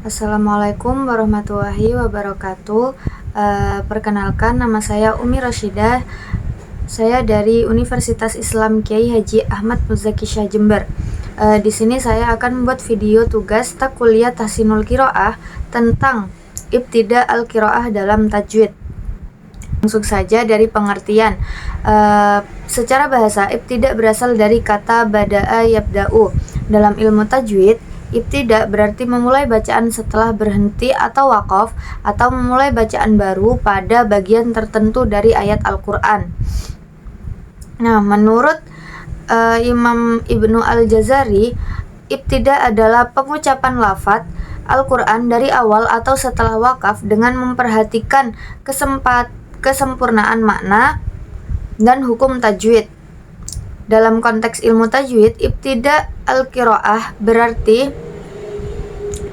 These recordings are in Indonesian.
Assalamualaikum warahmatullahi wabarakatuh. Perkenalkan, nama saya Umi Rashidah. Saya dari Universitas Islam Kiai Haji Ahmad Muzaki Syah Jember. Di sini saya akan membuat video tugas kuliah Tahsinul Qiraah tentang Ibtida al-Qiraah dalam tajwid. Langsung saja dari pengertian. Secara bahasa, ibtida berasal dari kata bada'a yabda'u. Dalam ilmu tajwid, ibtida berarti memulai bacaan setelah berhenti atau waqaf, atau memulai bacaan baru pada bagian tertentu dari ayat Al-Quran. Nah, menurut Imam Ibnu Al-Jazari, ibtida adalah pengucapan lafadz Al-Quran dari awal atau setelah waqaf dengan memperhatikan kesempurnaan makna dan hukum tajwid. Dalam konteks ilmu tajwid, ibtida al-qiraah berarti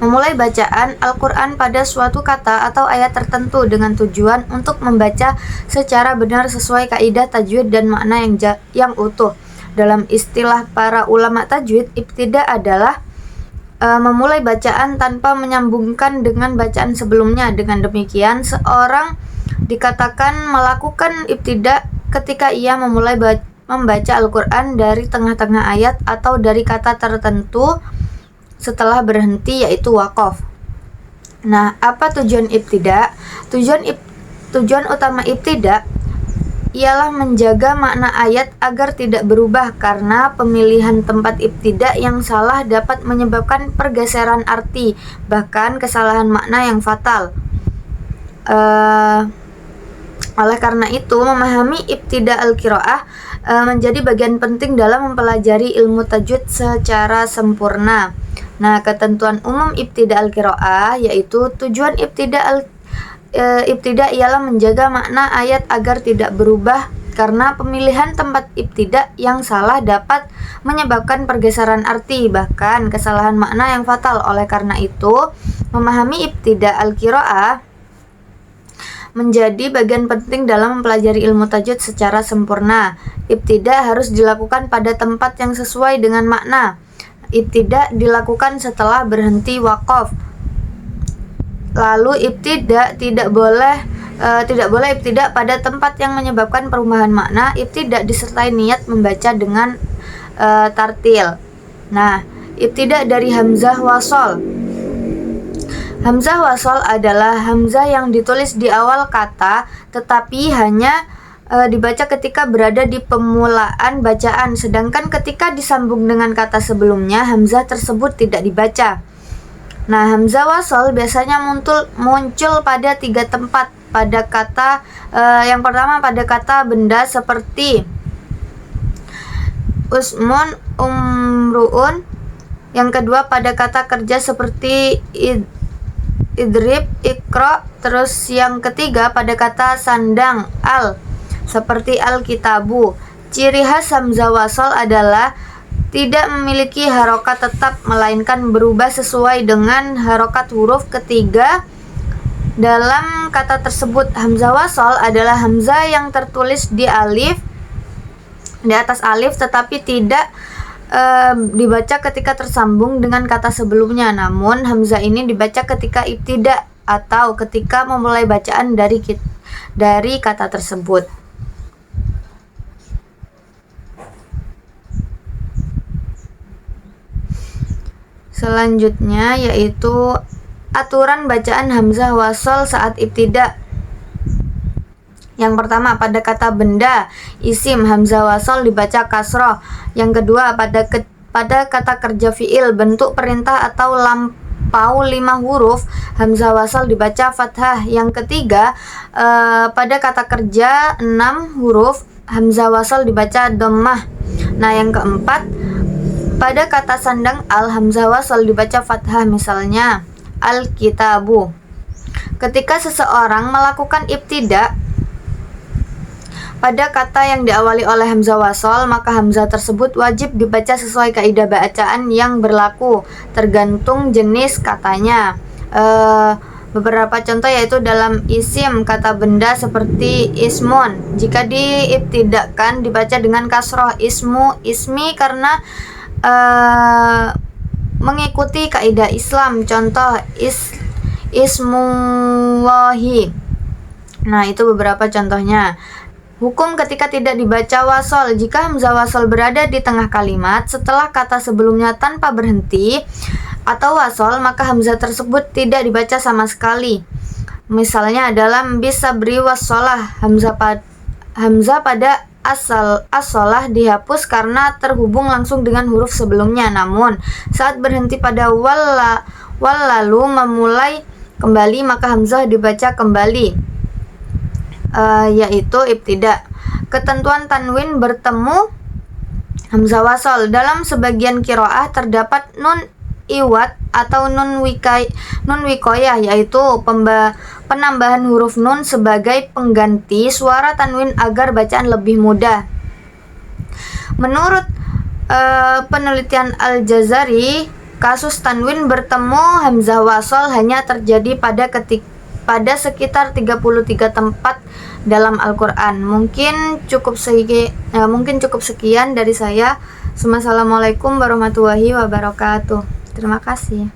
memulai bacaan Al-Quran pada suatu kata atau ayat tertentu dengan tujuan untuk membaca secara benar sesuai kaidah tajwid dan makna yang utuh. Dalam istilah para ulama tajwid, ibtida adalah memulai bacaan tanpa menyambungkan dengan bacaan sebelumnya. Dengan demikian, seorang dikatakan melakukan ibtida ketika ia memulai membaca Al-Quran dari tengah-tengah ayat atau dari kata tertentu setelah berhenti, yaitu waqaf. Nah, apa tujuan ibtida? Tujuan utama ibtida ialah menjaga makna ayat agar tidak berubah, karena pemilihan tempat ibtida yang salah dapat menyebabkan pergeseran arti, bahkan kesalahan makna yang fatal. Oleh karena itu, memahami ibtida al-qiraah menjadi bagian penting dalam mempelajari ilmu tajwid secara sempurna. Nah, ketentuan umum ibtida al-qiraah yaitu tujuan ibtida ialah menjaga makna ayat agar tidak berubah, karena pemilihan tempat ibtida yang salah dapat menyebabkan pergeseran arti, bahkan kesalahan makna yang fatal. Oleh karena itu, memahami ibtida al-qiraah menjadi bagian penting dalam mempelajari ilmu tajwid secara sempurna. Ibtida harus dilakukan pada tempat yang sesuai dengan makna. Ibtida dilakukan setelah berhenti waqaf. Lalu ibtida tidak boleh ibtida pada tempat yang menyebabkan perubahan makna. Ibtida disertai niat membaca dengan tartil. Nah, ibtida dari hamzah wasol. Hamzah wasol adalah hamzah yang ditulis di awal kata tetapi hanya dibaca ketika berada di pemulaan bacaan, sedangkan ketika disambung dengan kata sebelumnya hamzah tersebut tidak dibaca. Nah, hamzah wasol biasanya muncul pada 3 tempat. Pada kata yang pertama pada kata benda seperti usmun, umruun. Yang kedua pada kata kerja seperti idrib, ikro. Terus yang ketiga pada kata sandang, seperti al-kitabu. Ciri khas hamzah wasol adalah tidak memiliki harokat tetap, melainkan berubah sesuai dengan harokat huruf ketiga dalam kata tersebut. Hamzah wasol adalah hamzah yang tertulis di atas alif tetapi tidak dibaca ketika tersambung dengan kata sebelumnya. Namun hamzah ini dibaca ketika ibtida atau ketika memulai bacaan dari kata tersebut. Selanjutnya yaitu aturan bacaan hamzah wasol saat ibtida. Yang pertama pada kata benda, isim, hamzah wasol dibaca kasroh. Yang kedua pada kata kerja fiil, bentuk perintah atau lampau 5 huruf, hamzah wasol dibaca fathah. Yang ketiga pada kata kerja 6 huruf, hamzah wasol dibaca dhammah. Nah, yang keempat pada kata sandang hamzah wasol dibaca fathah, misalnya al-kitabu. Ketika seseorang melakukan ibtida pada kata yang diawali oleh hamzah wasol, maka hamzah tersebut wajib dibaca sesuai kaidah bacaan yang berlaku, tergantung jenis katanya. Beberapa contoh yaitu dalam isim kata benda seperti ismun, jika diibtidakan dibaca dengan kasroh ismu, ismi, karena mengikuti kaidah Islam. Contoh ismullahi. Nah, itu beberapa contohnya. Hukum ketika tidak dibaca wasol. Jika hamzah wasol berada di tengah kalimat setelah kata sebelumnya tanpa berhenti atau wasol, maka hamzah tersebut tidak dibaca sama sekali. Misalnya dalam bisa beri wasolah, hamzah pada asolah dihapus karena terhubung langsung dengan huruf sebelumnya. Namun saat berhenti pada wal lalu memulai kembali, maka hamzah dibaca kembali, yaitu ibtida. Ketentuan tanwin bertemu hamzah wasol. Dalam sebagian qiraah terdapat nun iwat atau nun wikoyah, yaitu penambahan huruf nun sebagai pengganti suara tanwin agar bacaan lebih mudah. Menurut penelitian Al-Jazari, kasus tanwin bertemu hamzah wasol hanya terjadi pada sekitar 33 tempat dalam Al-Quran. Mungkin cukup sekian dari saya. Assalamualaikum warahmatullahi wabarakatuh. Terima kasih.